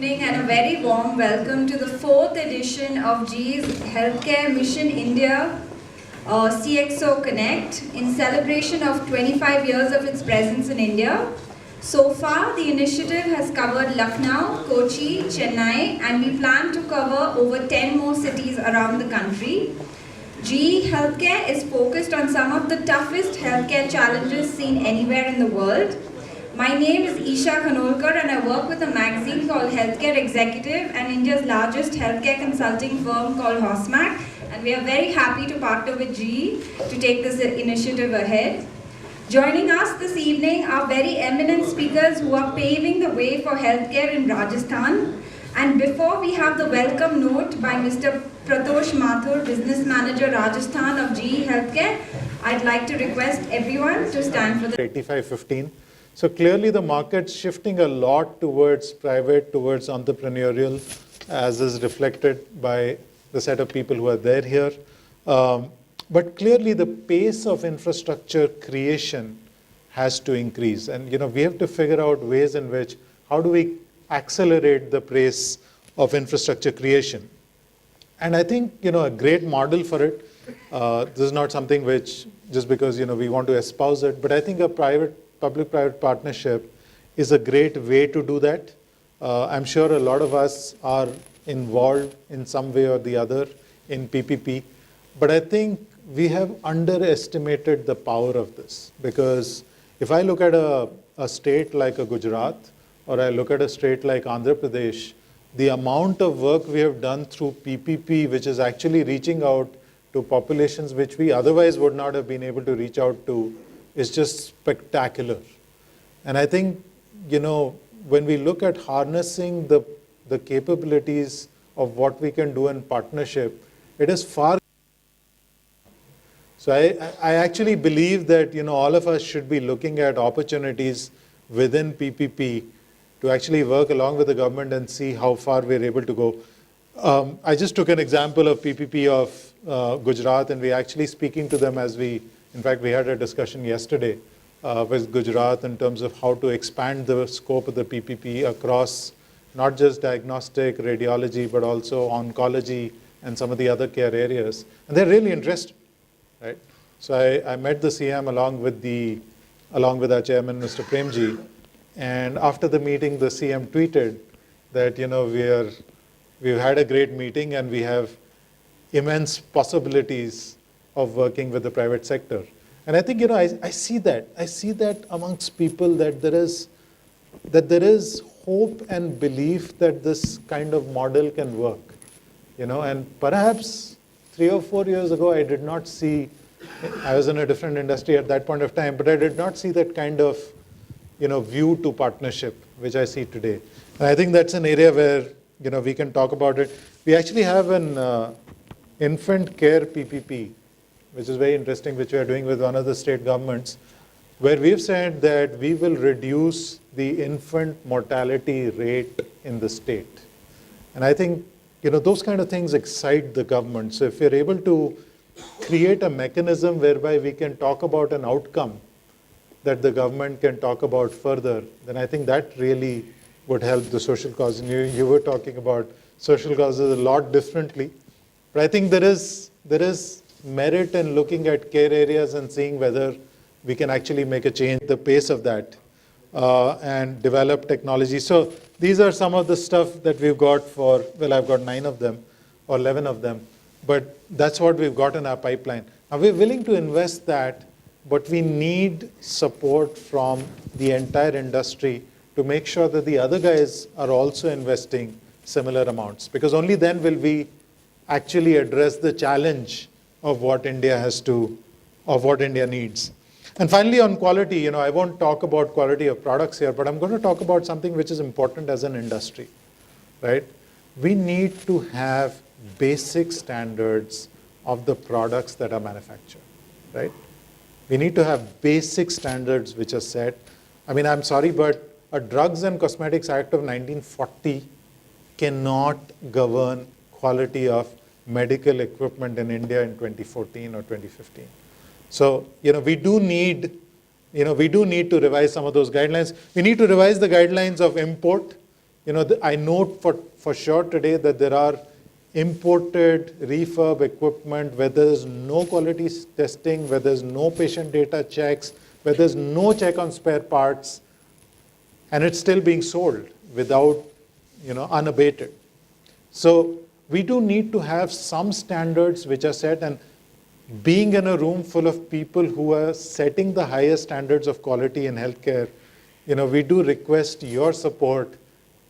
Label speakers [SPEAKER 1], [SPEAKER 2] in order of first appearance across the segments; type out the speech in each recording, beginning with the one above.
[SPEAKER 1] evening and a very warm welcome to the 4th edition of GE's Healthcare Mission India CXO Connect in celebration of 25 years of its presence in India. So far, the initiative has covered Lucknow, Kochi, Chennai, and we plan to cover over 10 more cities around the country. GE Healthcare is focused on some of the toughest healthcare challenges seen anywhere in the world. My name is Isha Khanolkar and I work with a magazine called Healthcare Executive and India's largest healthcare consulting firm called HOSMAC, and we are very happy to partner with GE to take this initiative ahead. Joining us this evening are very eminent speakers who are paving the way for healthcare in Rajasthan. And before we have the welcome note by Mr. Pratosh Mathur, Business Manager Rajasthan of GE Healthcare, I'd like to request everyone to stand for the
[SPEAKER 2] 85-15. So clearly the market's shifting a lot towards private, towards entrepreneurial, as is reflected by the set of people who are there here. But clearly the pace of infrastructure creation has to increase. And we have to figure out ways in which, how do we accelerate the pace of infrastructure creation? And I think, a great model for it, this is not something which, just because, we want to espouse it, but I think a public-private partnership is a great way to do that. I'm sure a lot of us are involved in some way or the other in PPP, but I think we have underestimated the power of this, because if I look at a state like a Gujarat, or I look at a state like Andhra Pradesh, the amount of work we have done through PPP, which is actually reaching out to populations which we otherwise would not have been able to reach out to, is just spectacular. And I think, when we look at harnessing the capabilities of what we can do in partnership, it is far. So I actually believe that, all of us should be looking at opportunities within PPP to actually work along with the government and see how far we're able to go. I just took an example of PPP of Gujarat, and we're actually speaking to them in fact, we had a discussion yesterday with Gujarat in terms of how to expand the scope of the PPP across not just diagnostic, radiology, but also oncology and some of the other care areas. And they're really interested, right? So I met the CM along with our chairman, Mr. Premji. And after the meeting, the CM tweeted that, we've had a great meeting and we have immense possibilities of working with the private sector. And I think, I see that amongst people, that there is hope and belief that this kind of model can work. And perhaps 3 or 4 years ago, I did not see, I was in a different industry at that point of time, but I did not see that kind of, view to partnership, which I see today. And I think that's an area where, we can talk about it. We actually have an infant care PPP, which is very interesting, which we are doing with one of the state governments, where we've said that we will reduce the infant mortality rate in the state. And I think, those kind of things excite the government. So if you're able to create a mechanism whereby we can talk about an outcome that the government can talk about further, then I think that really would help the social cause. And you were talking about social causes a lot differently. But I think there is merit in looking at care areas and seeing whether we can actually make a change, the pace of that, and develop technology. So these are some of the stuff that we've got I've got 9 of them or 11 of them, but that's what we've got in our pipeline. Now we're willing to invest that, but we need support from the entire industry to make sure that the other guys are also investing similar amounts, because only then will we actually address the challenge of what India needs. And finally, on quality, I won't talk about quality of products here, but I'm going to talk about something which is important as an industry, right? We need to have basic standards of the products that are manufactured, right? We need to have basic standards which are set. I mean, I'm sorry, but a Drugs and Cosmetics Act of 1940 cannot govern quality of medical equipment in India in 2014 or 2015. So, we do need to revise some of those guidelines. We need to revise the guidelines of import. I note for sure today that there are imported refurb equipment where there's no quality testing, where there's no patient data checks, where there's no check on spare parts, and it's still being sold without, unabated. So we do need to have some standards which are set, and being in a room full of people who are setting the highest standards of quality in healthcare, we do request your support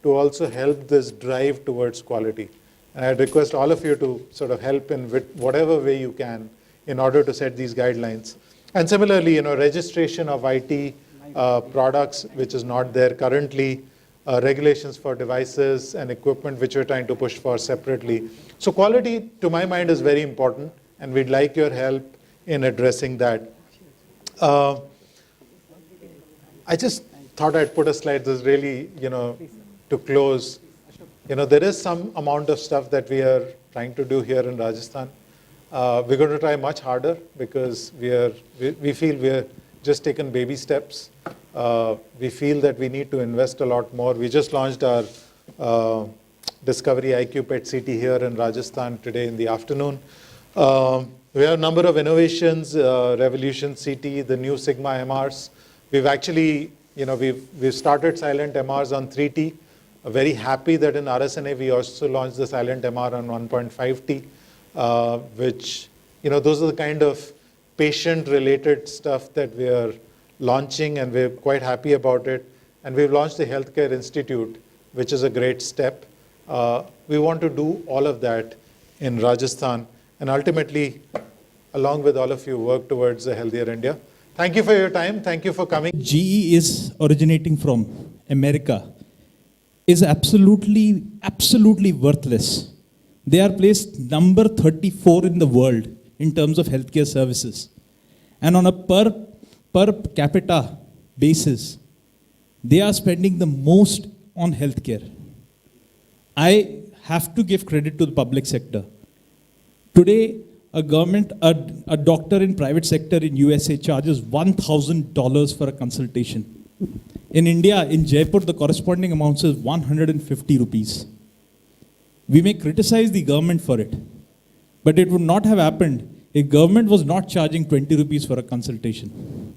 [SPEAKER 2] to also help this drive towards quality. And I'd request all of you to sort of help in whatever way you can in order to set these guidelines. And similarly, registration of IT products, which is not there currently, regulations for devices and equipment, which we're trying to push for separately. So quality, to my mind, is very important, and we'd like your help in addressing that. I just thought I'd put a slide that's really, to close. There is some amount of stuff that we are trying to do here in Rajasthan. We're going to try much harder because we feel we're just taken baby steps. We feel that we need to invest a lot more. We just launched our Discovery IQ PET CT here in Rajasthan today in the afternoon. We have a number of innovations, Revolution CT, the new Sigma MRs. We've actually, we've started silent MRs on 3T. Very happy that in RSNA we also launched the silent MR on 1.5T, which, those are the kind of patient-related stuff that we are launching, and we're quite happy about it. And we've launched the Healthcare Institute, which is a great step. We want to do all of that in Rajasthan, and ultimately, along with all of you, work towards a healthier India. Thank you for your time. Thank you for coming.
[SPEAKER 3] GE is originating from America, is absolutely worthless. They are placed number 34 in the world in terms of healthcare services. And on a per capita basis, they are spending the most on healthcare. I have to give credit to the public sector. Today, a doctor in private sector in USA charges $1,000 for a consultation. In India, in Jaipur, the corresponding amount is 150 rupees. We may criticize the government for it, but it would not have happened if government was not charging 20 rupees for a consultation.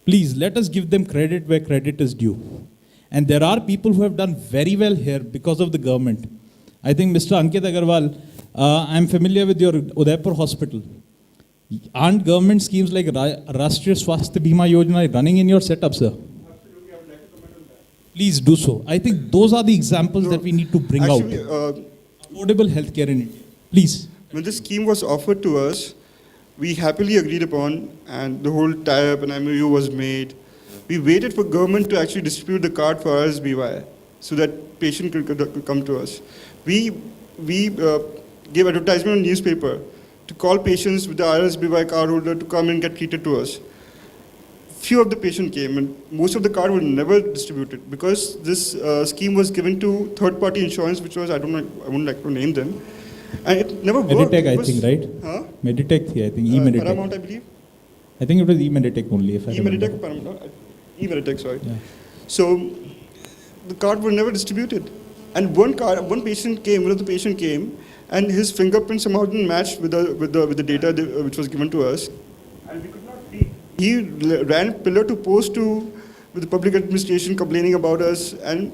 [SPEAKER 3] Please, let us give them credit where credit is due. And there are people who have done very well here because of the government. I think Mr. Ankit Agarwal, I'm familiar with your Udaipur hospital. Aren't government schemes like Rashtriya Swasthya Bima Yojana running in your setup, sir?
[SPEAKER 4] Absolutely, I would like to comment on that.
[SPEAKER 3] Please do so. I think those are the examples that we need to bring out. Affordable healthcare in India. Please.
[SPEAKER 4] When this scheme was offered to us, we happily agreed upon, and the whole tie-up and MOU was made. We waited for government to actually distribute the card for RSBY so that patient could come to us. We gave advertisement in newspaper to call patients with the RSBY card holder to come and get treated to us. Few of the patients came, and most of the card were never distributed because this scheme was given to third-party insurance, which was, I wouldn't like to name them, and it never worked.
[SPEAKER 3] Meditech, I think, right?
[SPEAKER 4] Huh?
[SPEAKER 3] Meditech, I think, e-Meditech.
[SPEAKER 4] Paramount, I believe.
[SPEAKER 3] I think it was e-Meditech only, if I remember.
[SPEAKER 4] E-Meditech, Paramount, e-Meditech, sorry.
[SPEAKER 3] Yeah.
[SPEAKER 4] So the card were never distributed. And one of the patient came, and his fingerprints somehow didn't match with the data which was given to us. And we could not read. He ran pillar to post with the public administration complaining about us, and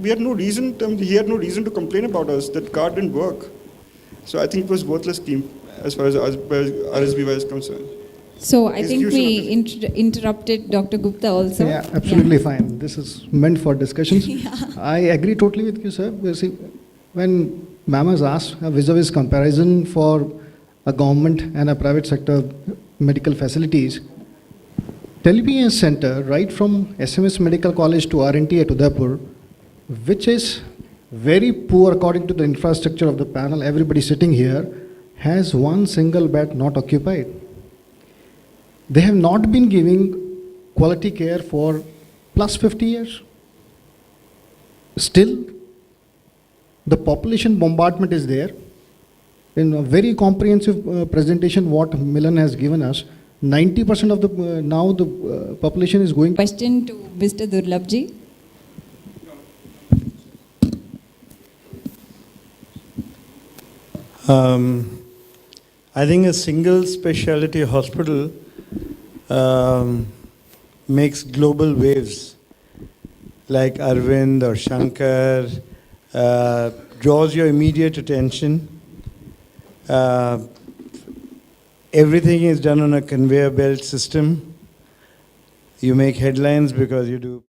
[SPEAKER 4] we had no reason. He had no reason to complain about us. That card didn't work. So I think it was worthless scheme as far as RSBY is concerned.
[SPEAKER 1] So I think we interrupted Dr. Gupta also.
[SPEAKER 5] Yeah, absolutely fine. This is meant for discussions. I agree totally with you, sir. You see, when ma'am has asked a vis-a-vis comparison for a government and a private sector medical facilities, Television Center, right from SMS Medical College to RNT at Udaipur, which is very poor according to the infrastructure of the panel, everybody sitting here, has one single bed not occupied. They have not been giving quality care for plus 50 years. Still, the population bombardment is there. In a very comprehensive presentation what Milan has given us, 90% of the now the population is going.
[SPEAKER 1] Question to Mr. Durlabji.
[SPEAKER 6] I think a single specialty hospital makes global waves, like Arvind or Shankar, draws your immediate attention. Everything is done on a conveyor belt system. You make headlines because you do